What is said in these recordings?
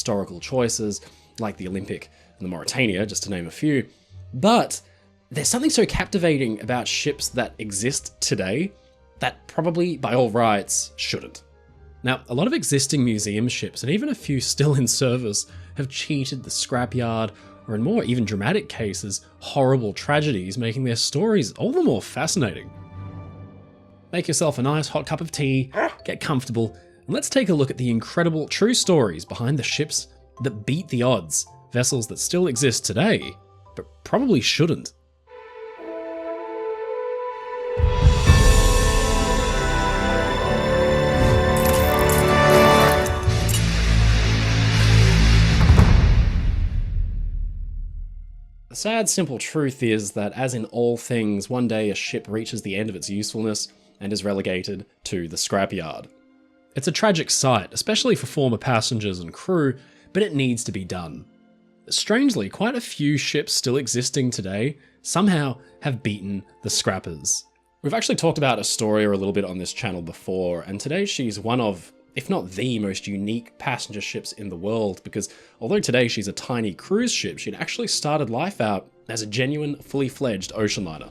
historical choices, like the Olympic and the Mauretania, just to name a few. But there's something so captivating about ships that exist today that probably, by all rights, shouldn't. Now, a lot of existing museum ships, and even a few still in service, have cheated the scrapyard, or in more even dramatic cases, horrible tragedies, making their stories all the more fascinating. Make yourself a nice hot cup of tea, get comfortable, and let's take a look at the incredible true stories behind the ships that beat the odds, vessels that still exist today, but probably shouldn't. The sad, simple truth is that, as in all things, one day a ship reaches the end of its usefulness and is relegated to the scrapyard. It's a tragic sight, especially for former passengers and crew, but it needs to be done. Strangely, quite a few ships still existing today somehow have beaten the scrappers. We've actually talked about Astoria a little bit on this channel before, and today she's one of, if not the most unique passenger ships in the world, because although today she's a tiny cruise ship, she'd actually started life out as a genuine, fully fledged ocean liner.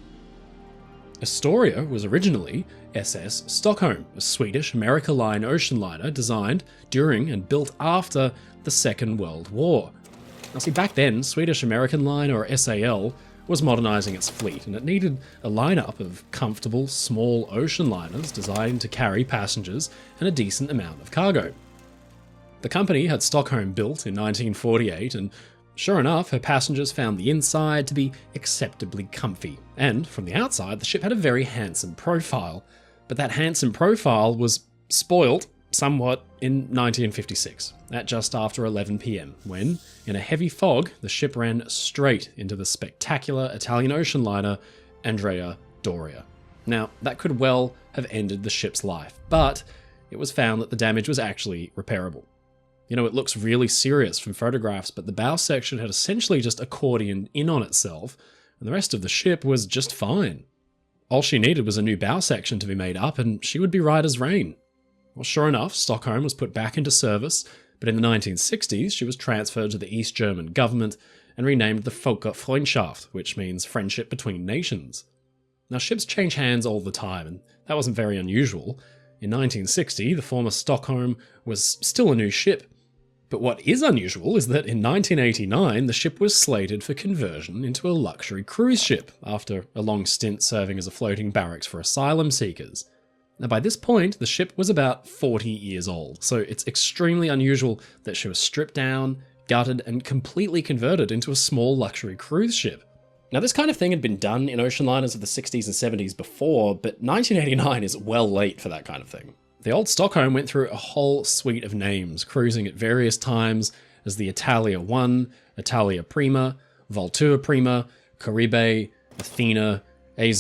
Astoria was originally SS Stockholm, a Swedish America Line ocean liner designed during and built after the Second World War. Now see, back then, Swedish American Line, or SAL, was modernising its fleet, and it needed a lineup of comfortable, small ocean liners designed to carry passengers and a decent amount of cargo. The company had Stockholm built in 1948, and sure enough, her passengers found the inside to be acceptably comfy, and from the outside, the ship had a very handsome profile. But that handsome profile was spoilt somewhat in 1956, at just after 11 PM, when, in a heavy fog, the ship ran straight into the spectacular Italian ocean liner Andrea Doria. Now, that could well have ended the ship's life, but it was found that the damage was actually repairable. You know, it looks really serious from photographs, but the bow section had essentially just accordioned in on itself, and the rest of the ship was just fine. All she needed was a new bow section to be made up, and she would be right as rain. Well, sure enough, Stockholm was put back into service, but in the 1960s, she was transferred to the East German government and renamed the Völkerfreundschaft, which means friendship between nations. Now, ships change hands all the time, and that wasn't very unusual. In 1960, the former Stockholm was still a new ship. But what is unusual is that in 1989, the ship was slated for conversion into a luxury cruise ship, after a long stint serving as a floating barracks for asylum seekers. Now, by this point, the ship was about 40 years old, so it's extremely unusual that she was stripped down, gutted, and completely converted into a small luxury cruise ship. Now, this kind of thing had been done in ocean liners of the 60s and 70s before, but 1989 is well late for that kind of thing. The old Stockholm went through a whole suite of names, cruising at various times as the Italia 1, Italia Prima, Vulture Prima, Caribe, Athena,